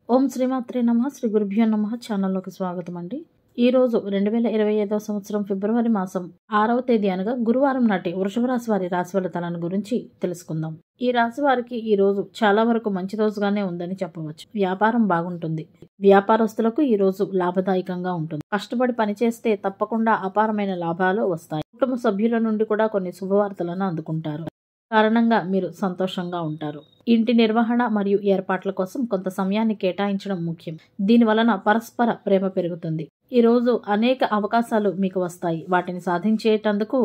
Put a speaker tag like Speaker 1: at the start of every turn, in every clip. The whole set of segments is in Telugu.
Speaker 1: ఓం శ్రీమాత్రే నమః శ్రీ గురుభ్యో నమః ఛానల్లోకి స్వాగతం అండి. ఈరోజు 2025 సంవత్సరం ఫిబ్రవరి మాసం 6వ తేదీ అనగా గురువారం నాటి వృషభ రాశి వారి రాశి ఫలితాలను గురించి తెలుసుకుందాం. ఈ రాశి వారికి ఈ రోజు చాలా వరకు మంచి రోజుగానే ఉందని చెప్పవచ్చు. వ్యాపారం బాగుంటుంది. వ్యాపారస్తులకు ఈ రోజు లాభదాయకంగా ఉంటుంది. కష్టపడి పనిచేస్తే తప్పకుండా అపారమైన లాభాలు వస్తాయి. కుటుంబ సభ్యుల నుండి కూడా కొన్ని శుభవార్తలను అందుకుంటారు. కారణంగా మీరు సంతోషంగా ఉంటారు. ఇంటి నిర్వహణ మరియు ఏర్పాట్ల కోసం కొంత సమయాన్ని కేటాయించడం ముఖ్యం. దీని వలన పరస్పర ప్రేమ పెరుగుతుంది. ఈరోజు అనేక అవకాశాలు మీకు వస్తాయి. వాటిని సాధించేటందుకు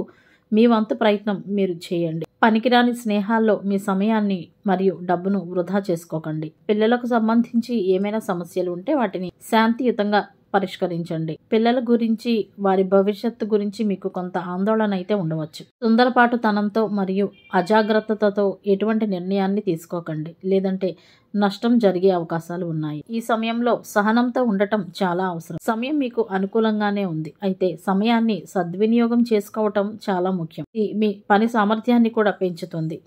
Speaker 1: మీ వంతు ప్రయత్నం మీరు చేయండి. పనికిరాని స్నేహాల్లో మీ సమయాన్ని మరియు డబ్బును వృధా చేసుకోకండి. పిల్లలకు సంబంధించి ఏమైనా సమస్యలు ఉంటే వాటిని శాంతియుతంగా పరిష్కరించండి. పిల్లల గురించి వారి భవిష్యత్తు గురించి మీకు కొంత ఆందోళన అయితే ఉండవచ్చు. తొందరపాటుతనంతో మరియు అజాగ్రత్తతో ఎటువంటి నిర్ణయాన్ని తీసుకోకండి, లేదంటే నష్టం జరిగే అవకాశాలు ఉన్నాయి. ఈ సమయంలో సహనంతో ఉండటం చాలా అవసరం. సమయం మీకు అనుకూలంగానే ఉంది, అయితే సమయాన్ని సద్వినియోగం చేసుకోవటం చాలా ముఖ్యం. ఇది మీ పని సామర్థ్యాన్ని కూడా పెంచుతుంది.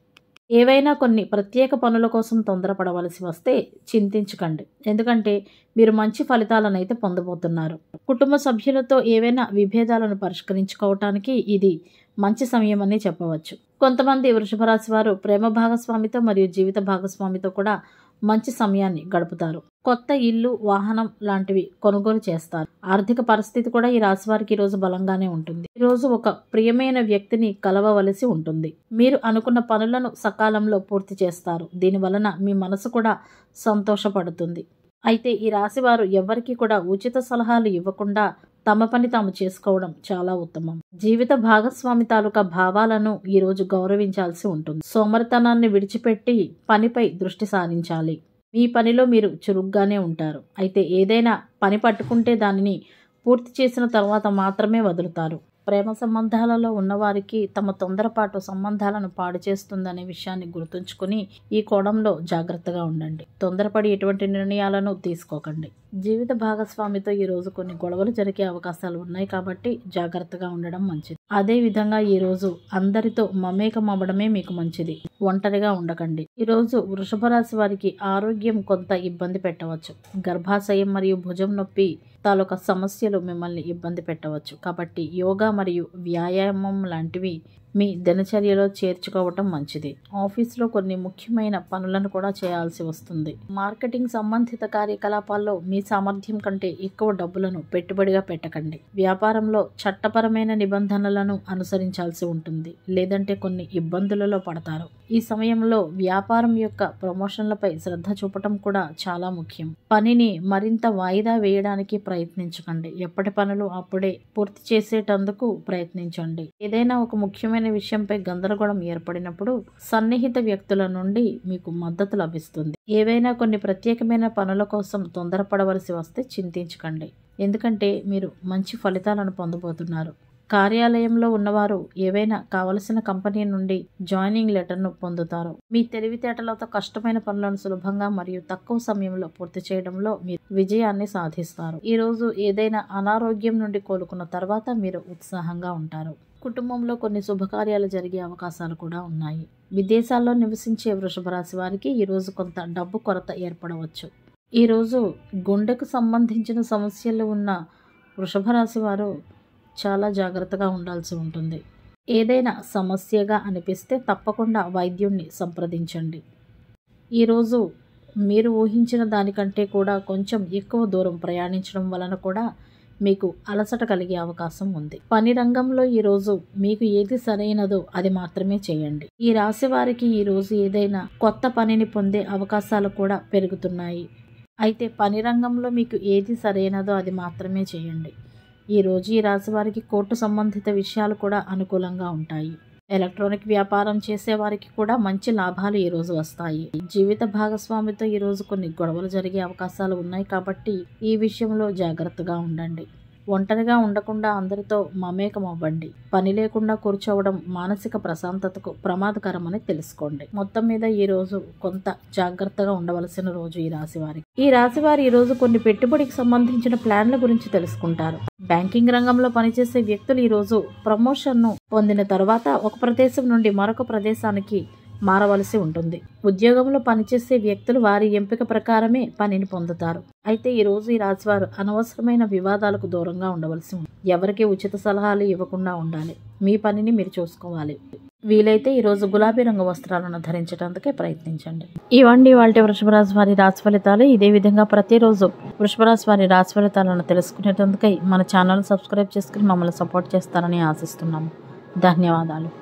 Speaker 1: ఏవైనా కొన్ని ప్రత్యేక పనుల కోసం తొందరపడవలసి వస్తే చింతించకండి, ఎందుకంటే మీరు మంచి ఫలితాలను అయితే పొందబోతున్నారు. కుటుంబ సభ్యులతో ఏవైనా విభేదాలను పరిష్కరించుకోవటానికి ఇది మంచి సమయం అని చెప్పవచ్చు. కొంతమంది వృషభ రాశి వారు ప్రేమ భాగస్వామితో మరియు జీవిత భాగస్వామితో కూడా మంచి సమయాన్ని గడుపుతారు. కొత్త ఇల్లు, వాహనం లాంటివి కొనుగోలు చేస్తారు. ఆర్థిక పరిస్థితి కూడా ఈ రాశి వారికి ఈరోజు బలంగానే ఉంటుంది. ఈరోజు ఒక ప్రియమైన వ్యక్తిని కలవవలసి ఉంటుంది. మీరు అనుకున్న పనులను సకాలంలో పూర్తి చేస్తారు. దీని వలన మీ మనసు కూడా సంతోషపడుతుంది. అయితే ఈ రాశి వారు ఎవరికి కూడా ఉచిత సలహాలు ఇవ్వకుండా తమ పని తాము చేసుకోవడం చాలా ఉత్తమం. జీవిత భాగస్వామి తాలూకా భావాలను ఈరోజు గౌరవించాల్సి ఉంటుంది. సోమరితనాన్ని విడిచిపెట్టి పనిపై దృష్టి సారించాలి. మీ పనిలో మీరు చురుగ్గానే ఉంటారు. అయితే ఏదైనా పని పట్టుకుంటే దానిని పూర్తి చేసిన తర్వాత మాత్రమే వదులుతారు. ప్రేమ సంబంధాలలో ఉన్నవారికి తమ తొందరపాటు సంబంధాలను పాడు చేస్తుందనే విషయాన్ని గుర్తుంచుకుని ఈ కోణంలో జాగ్రత్తగా ఉండండి. తొందరపడి ఎటువంటి నిర్ణయాలను తీసుకోకండి. జీవిత భాగస్వామితో ఈ రోజు కొన్ని గొడవలు జరిగే అవకాశాలు ఉన్నాయి కాబట్టి జాగ్రత్తగా ఉండడం మంచిది. అదే విధంగా ఈ రోజు అందరితో మమేకం అవ్వడమే మీకు మంచిది. ఒంటరిగా ఉండకండి. ఈ రోజు వృషభ రాశి వారికి ఆరోగ్యం కొంత ఇబ్బంది పెట్టవచ్చు. గర్భాశయం మరియు భుజం నొప్పి తాలూకా సమస్యలు మిమ్మల్ని ఇబ్బంది పెట్టవచ్చు. కాబట్టి యోగా మరియు వ్యాయామం లాంటివి మీ దినచర్యలో చేర్చుకోవటం మంచిది. ఆఫీస్లో కొన్ని ముఖ్యమైన పనులను కూడా చేయాల్సి వస్తుంది. మార్కెటింగ్ సంబంధిత కార్యకలాపాల్లో మీ సామర్థ్యం కంటే ఎక్కువ డబ్బులను పెట్టుబడిగా పెట్టకండి. వ్యాపారంలో చట్టపరమైన నిబంధనలను అనుసరించాల్సి ఉంటుంది, లేదంటే కొన్ని ఇబ్బందులలో పడతారు. ఈ సమయంలో వ్యాపారం యొక్క ప్రమోషన్లపై శ్రద్ధ చూపటం కూడా చాలా ముఖ్యం. పనిని మరింత వాయిదా వేయడానికి ప్రయత్నించకండి. ఎప్పటి పనులు అప్పుడే పూర్తి చేసేటందుకు ప్రయత్నించండి. ఏదైనా ఒక ముఖ్యమైన విషయంపై గందరగోళం ఏర్పడినప్పుడు సన్నిహిత వ్యక్తుల నుండి మీకు మద్దతు లభిస్తుంది. ఏవైనా కొన్ని ప్రత్యేకమైన పనుల కోసం తొందరపడవలసి వస్తే చింతించకండి, ఎందుకంటే మీరు మంచి ఫలితాలను పొందబోతున్నారు. కార్యాలయంలో ఉన్నవారు ఏవైనా కావలసిన కంపెనీ నుండి జాయినింగ్ లెటర్ను పొందుతారు. మీ తెలివితేటలతో కష్టమైన పనులను సులభంగా మరియు తక్కువ సమయంలో పూర్తి చేయడంలో మీరు విజయాన్ని సాధిస్తారు. ఈ రోజు ఏదైనా అనారోగ్యం నుండి కోలుకున్న తర్వాత మీరు ఉత్సాహంగా ఉంటారు. కుటుంబంలో కొన్ని శుభకార్యాలు జరిగే అవకాశాలు కూడా ఉన్నాయి. విదేశాల్లో నివసించే వృషభ రాశి వారికి ఈరోజు కొంత డబ్బు కొరత ఏర్పడవచ్చు. ఈరోజు గుండెకు సంబంధించిన సమస్యలు ఉన్న వృషభ రాశి వారు చాలా జాగ్రత్తగా ఉండాల్సి ఉంటుంది. ఏదైనా సమస్యగా అనిపిస్తే తప్పకుండా వైద్యుణ్ణి సంప్రదించండి. ఈరోజు మీరు ఊహించిన దానికంటే కూడా కొంచెం ఎక్కువ దూరం ప్రయాణించడం వలన కూడా మీకు అలసట కలిగే అవకాశం ఉంది. పని రంగంలో ఈరోజు మీకు ఏది సరైనదో అది మాత్రమే చేయండి. ఈ రాశి వారికి ఈరోజు ఏదైనా కొత్త పనిని పొందే అవకాశాలు కూడా పెరుగుతున్నాయి. అయితే పని రంగంలో మీకు ఏది సరైనదో అది మాత్రమే చేయండి. ఈరోజు ఈ రాశి వారికి కోర్టు సంబంధిత విషయాలు కూడా అనుకూలంగా ఉంటాయి. ఎలక్ట్రానిక్ వ్యాపారం చేసే వారికి కూడా మంచి లాభాలు ఈరోజు వస్తాయి. జీవిత భాగస్వామితో ఈరోజు కొన్ని గొడవలు జరిగే అవకాశాలు ఉన్నాయి కాబట్టి ఈ విషయంలో జాగ్రత్తగా ఉండండి. ఒంటరిగా ఉండకుండా అందరితో మమేకం అవ్వండి. పని లేకుండా కూర్చోవడం మానసిక ప్రశాంతతకు ప్రమాదకరమని తెలుసుకోండి. మొత్తం మీద ఈ రోజు కొంత జాగ్రత్తగా ఉండవలసిన రోజు ఈ రాశి వారికి. ఈ రాశి వారు ఈ రోజు కొన్ని పెట్టుబడికి సంబంధించిన ప్లాన్ల గురించి తెలుసుకుంటారు. బ్యాంకింగ్ రంగంలో పనిచేసే వ్యక్తులు ఈ రోజు ప్రమోషన్ను పొందిన తర్వాత ఒక ప్రదేశం నుండి మరొక ప్రదేశానికి మారవలసి ఉంటుంది. ఉద్యోగంలో పనిచేసే వ్యక్తులు వారి ఎంపిక ప్రకారమే పనిని పొందుతారు. అయితే ఈరోజు ఈ రాశివారు అనవసరమైన వివాదాలకు దూరంగా ఉండవలసి ఉంది. ఎవరికి ఉచిత సలహాలు ఇవ్వకుండా ఉండాలి. మీ పనిని మీరు చూసుకోవాలి. వీలైతే ఈరోజు గులాబీ రంగు వస్త్రాలను ధరించడానికి ప్రయత్నించండి. ఇవండి వాటి వృషభ రాశి వారి రాశి ఫలితాలు. ఇదే విధంగా ప్రతిరోజు వృషభ రాశి వారి రాశి ఫలితాలను తెలుసుకునేందుకై మన ఛానల్ సబ్స్క్రైబ్ చేసుకుని మమ్మల్ని సపోర్ట్ చేస్తారని ఆశిస్తున్నాము. ధన్యవాదాలు.